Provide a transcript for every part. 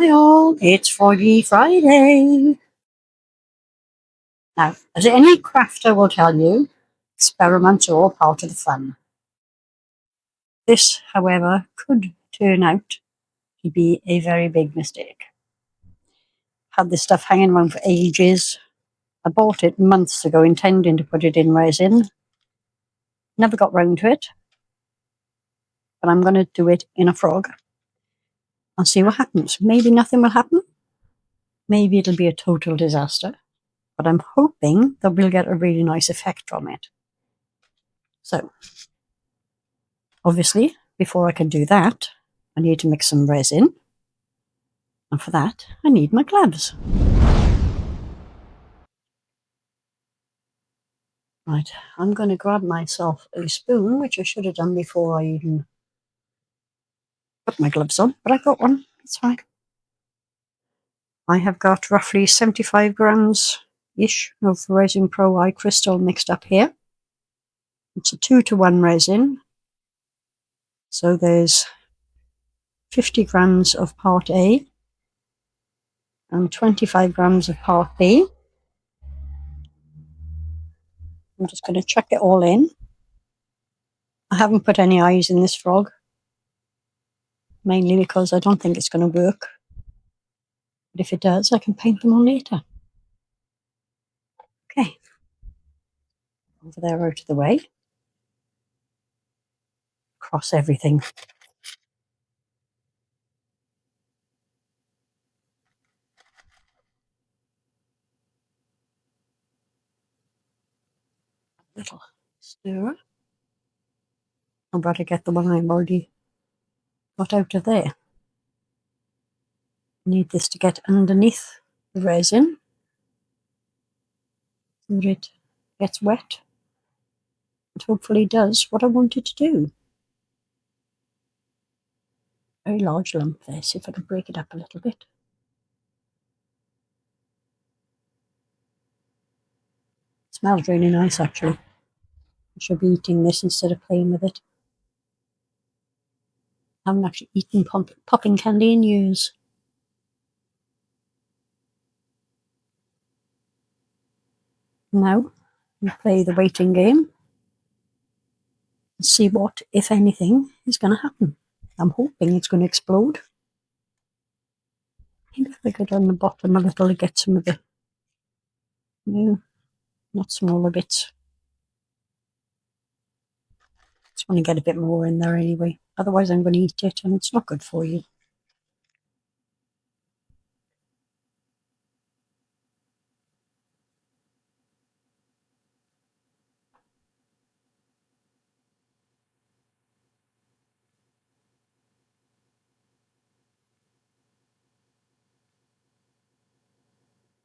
Hi all, it's Froggy Friday. Now, as any crafter will tell you, experiments are all part of the fun. This, however, could turn out to be a very big mistake. Had this stuff hanging around for ages. I bought it months ago intending to put it in resin. Never got round to it. But I'm going to do it in a frog and see what happens. Maybe nothing will happen. Maybe it'll be a total disaster. But I'm hoping that we'll get a really nice effect from it. So, obviously, before I can do that, I need to mix some resin. And for that, I need my gloves. Right, I'm going to grab myself a spoon, which I should have done before I even put my gloves on, but I got one. It's fine. I have got roughly 75 grams-ish of Resin Pro Eye Crystal mixed up here. It's a 2-to-1 resin. So there's 50 grams of part A and 25 grams of part B. I'm just going to chuck it all in. I haven't put any eyes in this frog, mainly because I don't think it's going to work. But if it does, I can paint them on later. Okay. Over there out of the way. Cross everything. Little stirrer. I'll better get the one I've already got out of there. Need this to get underneath the resin so that it gets wet and hopefully does what I want it to do. Very large lump there, see if I can break it up a little bit. It smells really nice actually. I should be eating this instead of playing with it. I haven't actually eaten popping candy in years. Now, we play the waiting game and see what, if anything, is going to happen. I'm hoping it's going to explode. Maybe if I go down the bottom a little to get some of the, no, not smaller bits. Just want to get a bit more in there anyway. Otherwise I'm going to eat it and it's not good for you.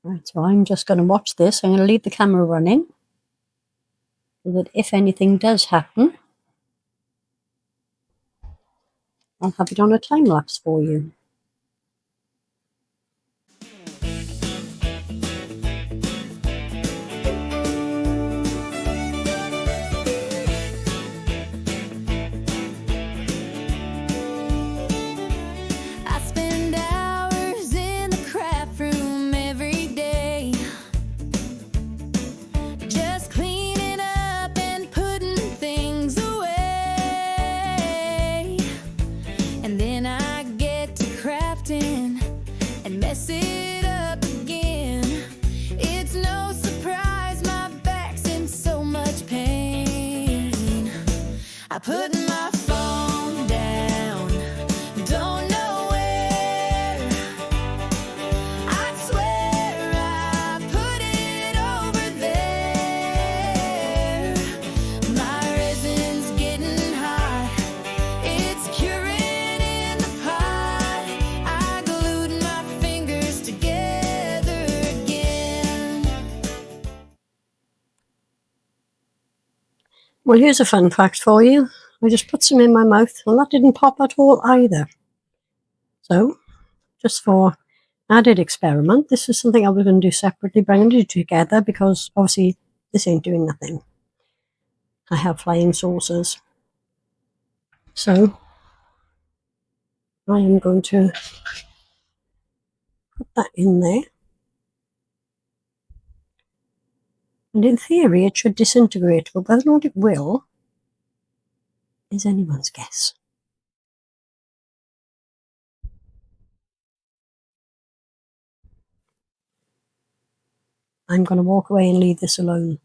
Right, so I'm just going to watch this. I'm going to leave the camera running so that if anything does happen, I'll have it on a time lapse for you. I put my phone down, don't know where. I swear I put it over there. My resin's getting hot, it's curing in the pot. I glued my fingers together again. Well, here's a fun fact for you. I just put some in my mouth and that didn't pop at all either. So, just for added experiment, this is something I was going to do separately, but I'm going to do together because obviously this ain't doing nothing. I have flying saucers. So, I am going to that in there. And in theory, it should disintegrate, but whether or not it will is anyone's guess. I'm going to walk away and leave this alone.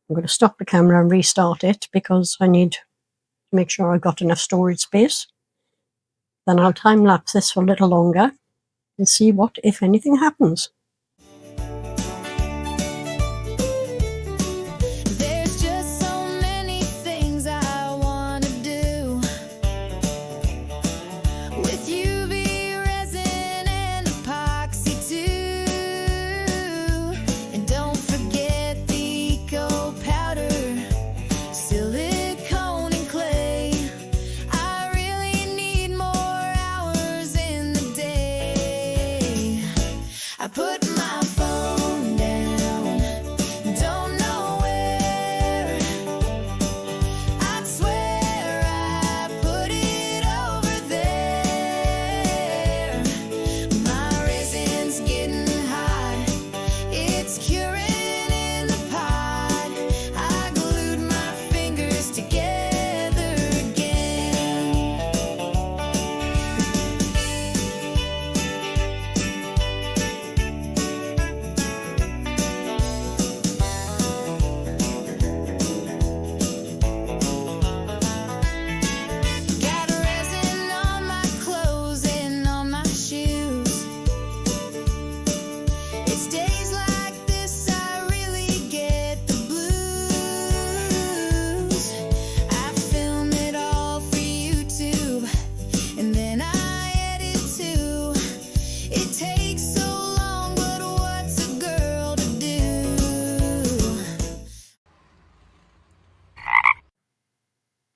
I'm going to stop the camera and restart it because I need to make sure I've got enough storage space. Then I'll time lapse this for a little longer and see what, if anything, happens. There's just so many things I want to do with UV resin and epoxy too. And don't forget the eco powder, silicone and clay. I really need more hours in the day. I put my phone down, don't know where. I'd swear I put it over there. My resin's getting hot, it's curing in the pot. I glued my fingers together again. Got resin on my clothes and on my shoes. It's days like this I really get the blues. I film it all for YouTube and then I edit too. It takes so long, but what's a girl to do?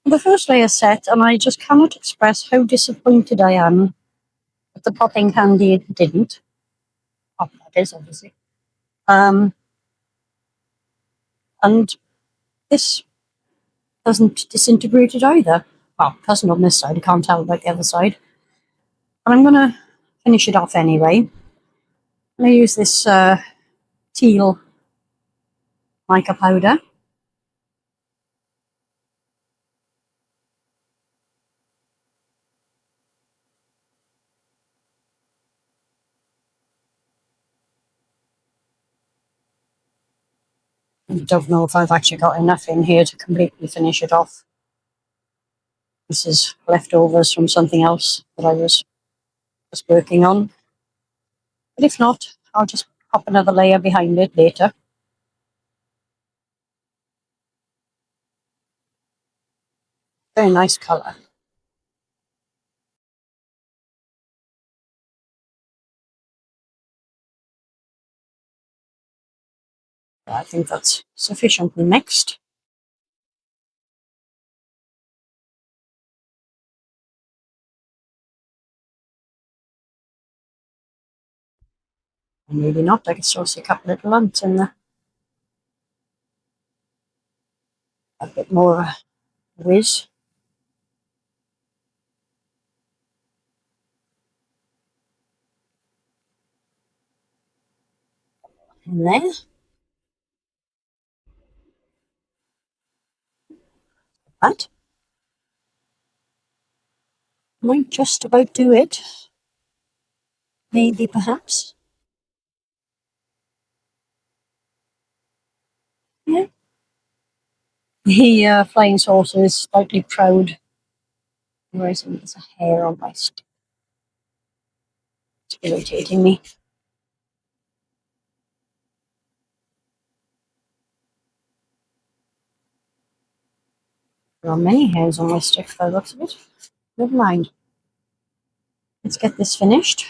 The first layer set, and I just cannot express how disappointed I am that the popping candy didn't. Pop, that is, obviously. And this hasn't disintegrated either. Well, it hasn't on this side, I can't tell about the other side. But I'm going to finish it off anyway. I'm going to use this teal mica powder. I don't know if I've actually got enough in here to completely finish it off. This is leftovers from something else that I was just working on. But if not, I'll just pop another layer behind it later. Very nice colour. I think that's sufficiently mixed. And maybe not, I can still see a couple of little lumps in there. A bit more whiz. In there. That might just about do it. Maybe, perhaps. Yeah. The flying saucer is slightly proud. Resin, there's a hair on my stick. It's irritating me. There are many hairs on my stick by the looks of it. Never mind. Let's get this finished.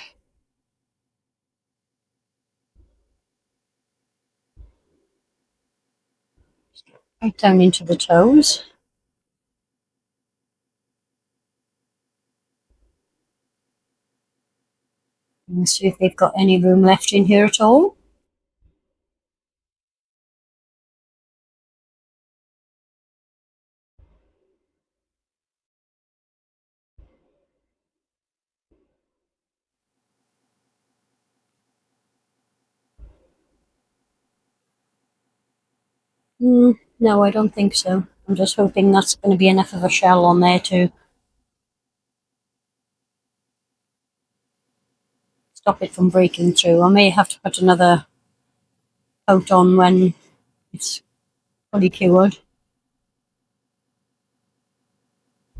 Right down into the toes. And see if they've got any room left in here at all. No, I don't think so. I'm just hoping that's going to be enough of a shell on there to stop it from breaking through. I may have to put another coat on when it's fully cured.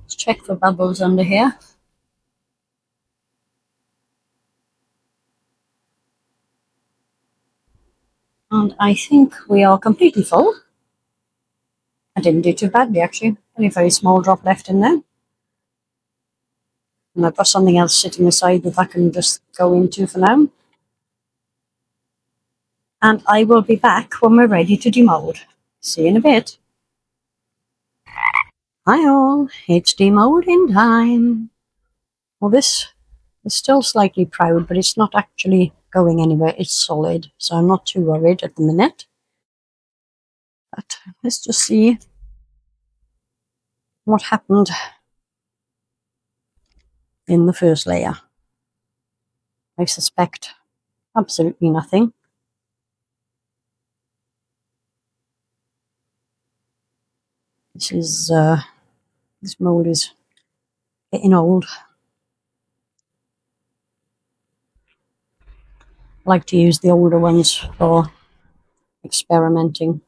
Let's check for bubbles under here. And I think we are completely full. I didn't do too badly, actually. Only a very small drop left in there. And I've got something else sitting aside that I can just go into for now. And I will be back when we're ready to demold. See you in a bit. Hi all, it's demolding time. Well, this is still slightly proud, but it's not actually going anywhere. It's solid, so I'm not too worried at the minute. But let's just see what happened in the first layer. I suspect absolutely nothing. This mold is getting old. I like to use the older ones for experimenting.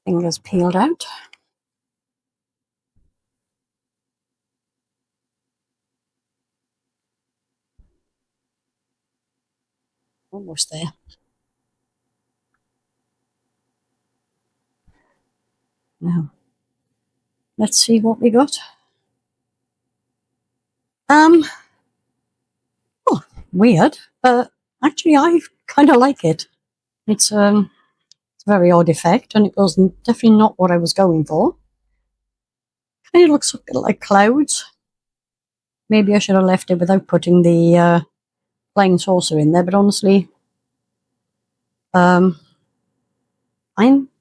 Fingers peeled out. Almost there. Now, let's see what we got. Oh, weird, but actually I kind of like it. It's a very odd effect, and it was definitely not what I was going for. Kind of looks a bit like clouds. Maybe I should have left it without putting the flying saucer in there, but honestly, I'm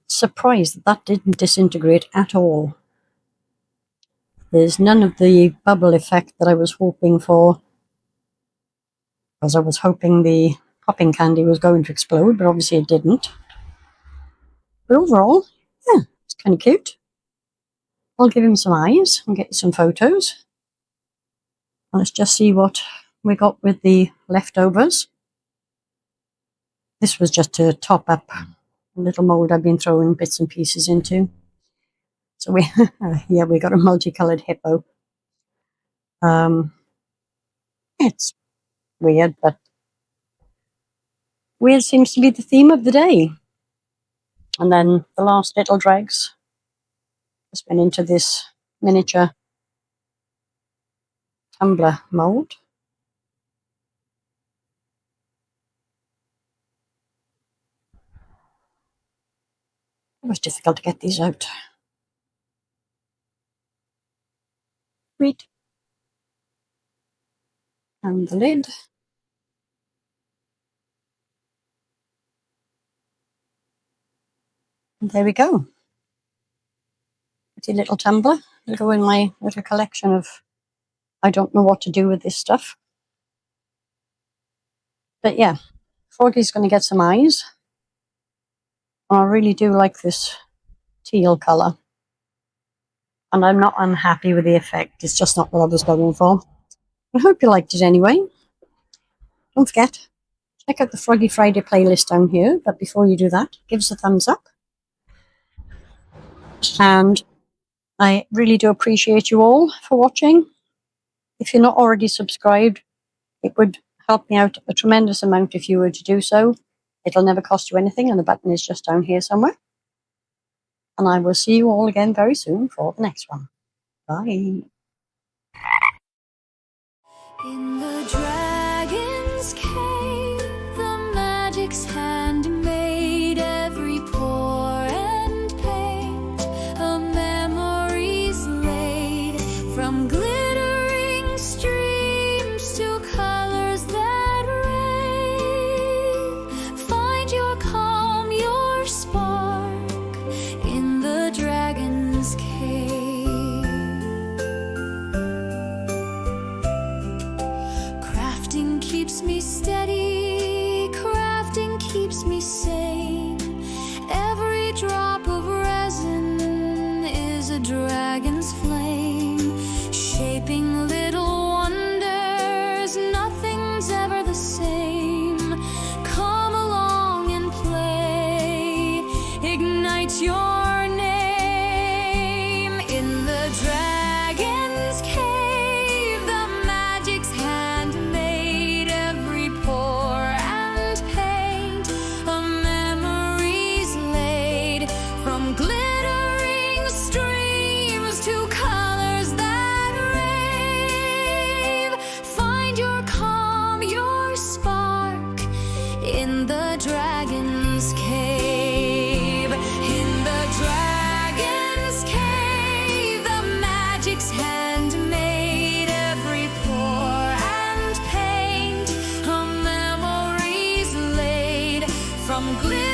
surprised that that didn't disintegrate at all. There's none of the bubble effect that I was hoping for, because I was hoping the popping candy was going to explode, but obviously it didn't. But overall, yeah, it's kind of cute. I'll give him some eyes and get some photos. Let's just see what we got with the leftovers. This was just to top up a little mold I've been throwing bits and pieces into. So we, yeah, we got a multicolored hippo. It's weird, but weird seems to be the theme of the day. And then the last little dregs just went into this miniature tumbler mold. It was difficult to get these out. Sweet. And the lid. And there we go. Pretty little tumbler. It'll go in my little collection of, I don't know what to do with this stuff. But yeah, Froggy's going to get some eyes. I really do like this teal colour. And I'm not unhappy with the effect. It's just not what I was going for. I hope you liked it anyway. Don't forget, check out the Froggy Friday playlist down here. But before you do that, give us a thumbs up. And I really do appreciate you all for watching. If you're not already subscribed, it would help me out a tremendous amount if you were to do so. It'll never cost you anything, and the button is just down here somewhere. And I will see you all again very soon for the next one. Bye. In the dragon's cave, the magic's hand made every pore and paint a memories laid, from glittering streams to colors that rave. Find your calm, your spark in the dragon's cave. Crafting keeps me steady write your name in the dragon's cave. The magic's hand made every pore and paint of memories laid, from glittering streams to colors that rave. Find your calm, your spark in the dragon's cave. In the dragon's cave, the magic's hand made every pore and paint of memories laid, from glitter